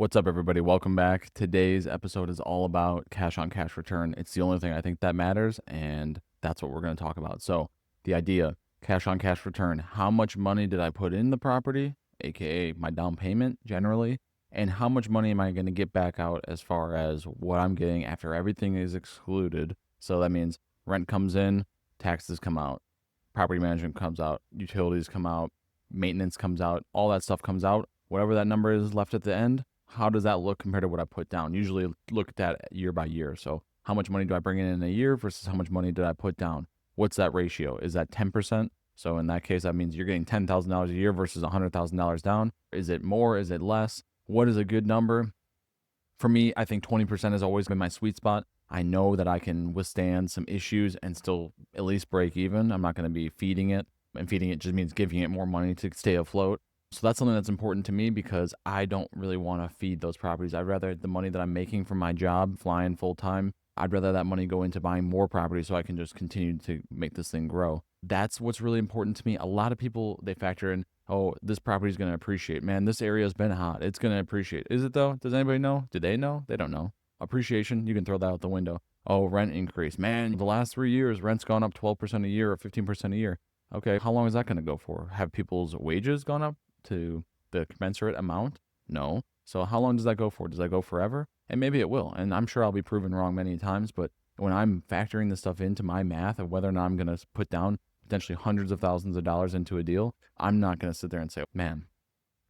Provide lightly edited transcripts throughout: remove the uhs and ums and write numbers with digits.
What's up, everybody? Welcome back. Today's episode is all about cash on cash return. It's the only thing I think that matters, and that's what we're going to talk about. So, the idea cash on cash return, how much money did I put in the property, aka my down payment generally, and how much money am I going to get back out as far as what I'm getting after everything is excluded? So, that means rent comes in, taxes come out, property management comes out, utilities come out, maintenance comes out, all that stuff comes out. Whatever that number is left at the end, how does that look compared to what I put down? Usually look at that year by year. So how much money do I bring in a year versus how much money did I put down? What's that ratio? Is that 10%? So in that case, that means you're getting $10,000 a year versus $100,000 down. Is it more? Is it less? What is a good number? For me, I think 20% has always been my sweet spot. I know that I can withstand some issues and still at least break even. I'm not going to be feeding it, and feeding it just means giving it more money to stay afloat. So that's something that's important to me because I don't really want to feed those properties. I'd rather the money that I'm making from my job, flying full time, I'd rather that money go into buying more property so I can just continue to make this thing grow. That's what's really important to me. A lot of people, they factor in, oh, this property is going to appreciate. Man, this area has been hot. It's going to appreciate. Is it though? Does anybody know? Do they know? They don't know. Appreciation, you can throw that out the window. Oh, rent increase. Man, the last 3 years, rent's gone up 12% a year or 15% a year. Okay, how long is that going to go for? Have people's wages gone up to the commensurate amount? No. So how long does that go for? Does that go forever? And maybe it will. And I'm sure I'll be proven wrong many times, but when I'm factoring this stuff into my math of whether or not I'm going to put down potentially hundreds of thousands of dollars into a deal, I'm not going to sit there and say, man,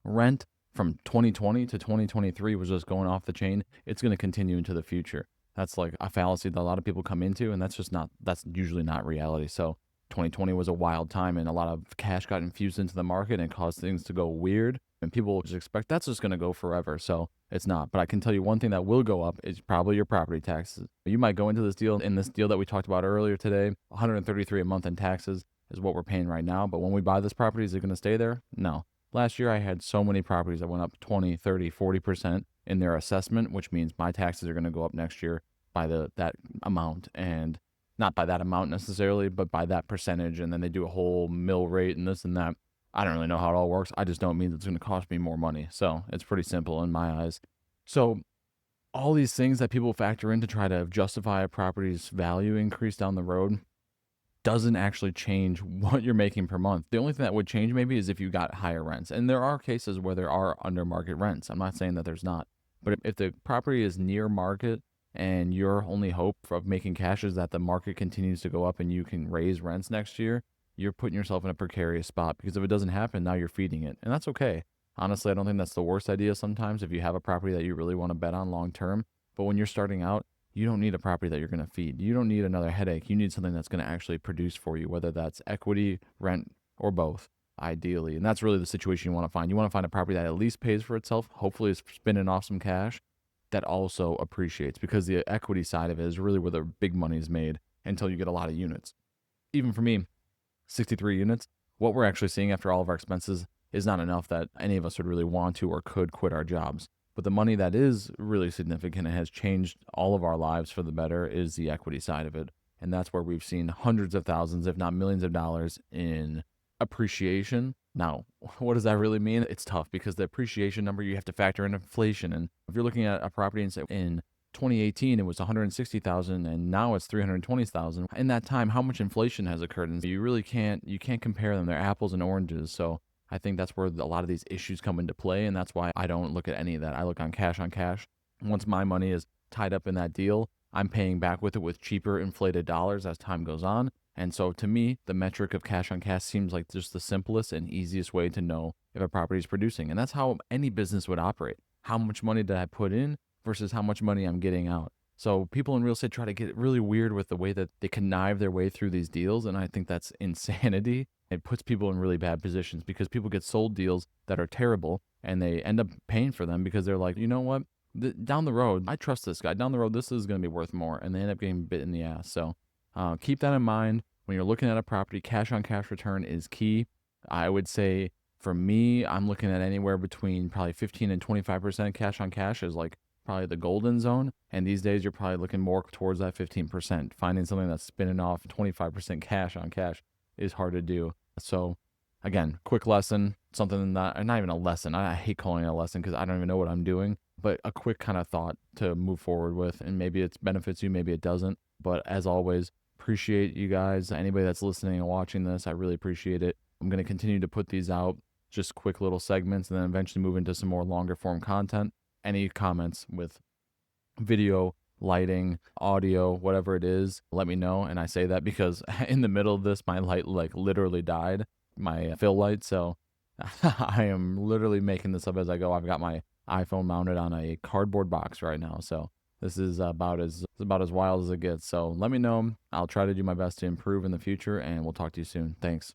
rent from 2020 to 2023 was just going off the chain. It's going to continue into the future. That's like a fallacy that a lot of people come into, and that's usually not reality. So 2020 was a wild time, and a lot of cash got infused into the market and caused things to go weird. And people just expect that's just going to go forever. So it's not. But I can tell you one thing that will go up is probably your property taxes. You might go into this deal, in this deal that we talked about earlier today, 133 a month in taxes is what we're paying right now. But when we buy this property, is it going to stay there? No. Last year, I had so many properties that went up 20, 30, 40% in their assessment, which means my taxes are going to go up next year by that amount. And not by that amount necessarily, but by that percentage. And then they do a whole mill rate and this and that. I don't really know how it all works. I just don't mean it's going to cost me more money. So it's pretty simple in my eyes. So all these things that people factor in to try to justify a property's value increase down the road doesn't actually change what you're making per month. The only thing that would change maybe is if you got higher rents. And there are cases where there are under market rents. I'm not saying that there's not. But if the property is near market and your only hope of making cash is that the market continues to go up and you can raise rents next year, you're putting yourself in a precarious spot because if it doesn't happen, now you're feeding it. And that's okay. Honestly, I don't think that's the worst idea sometimes if you have a property that you really want to bet on long term. But when you're starting out, you don't need a property that you're going to feed. You don't need another headache. You need something that's going to actually produce for you, whether that's equity, rent, or both, ideally. And that's really the situation you want to find. You want to find a property that at least pays for itself, hopefully is spinning off some cash, that also appreciates, because the equity side of it is really where the big money is made until you get a lot of units. Even for me, 63 units, what we're actually seeing after all of our expenses is not enough that any of us would really want to or could quit our jobs. But the money that is really significant and has changed all of our lives for the better is the equity side of it. And that's where we've seen hundreds of thousands, if not millions of dollars in appreciation. Now, what does that really mean? It's tough because the appreciation number, you have to factor in inflation. And if you're looking at a property and say in 2018 it was 160,000 and now it's 320,000, in that time how much inflation has occurred? And you can't compare them. They're apples and oranges. So I think that's where a lot of these issues come into play, and that's why I don't look at any of that. I look on cash on cash. Once my money is tied up in that deal, I'm paying back with it with cheaper inflated dollars as time goes on. And so to me, the metric of cash on cash seems like just the simplest and easiest way to know if a property is producing. And that's how any business would operate. How much money did I put in versus how much money I'm getting out? So people in real estate try to get really weird with the way that they connive their way through these deals, and I think that's insanity. It puts people in really bad positions because people get sold deals that are terrible and they end up paying for them because they're like, you know what? Down the road, I trust this guy. Down the road, this is going to be worth more. And they end up getting bit in the ass. So keep that in mind. When you're looking at a property, cash on cash return is key. I would say for me, I'm looking at anywhere between probably 15 and 25% cash on cash is like probably the golden zone. And these days, you're probably looking more towards that 15%. Finding something that's spinning off 25% cash on cash is hard to do. So again, quick lesson, something that, not even a lesson. I hate calling it a lesson because I don't even know what I'm doing. but a quick kind of thought to move forward with. And maybe it benefits you, maybe it doesn't. But as always, appreciate you guys. Anybody that's listening and watching this, I really appreciate it. I'm going to continue to put these out, just quick little segments, and then eventually move into some more longer form content. Any comments with video, lighting, audio, whatever it is, let me know. And I say that because in the middle of this, my light like literally died, my fill light. So I am literally making this up as I go. I've got my iPhone mounted on a cardboard box right now. So this is about as wild as it gets. So let me know. I'll try to do my best to improve in the future, and we'll talk to you soon. Thanks.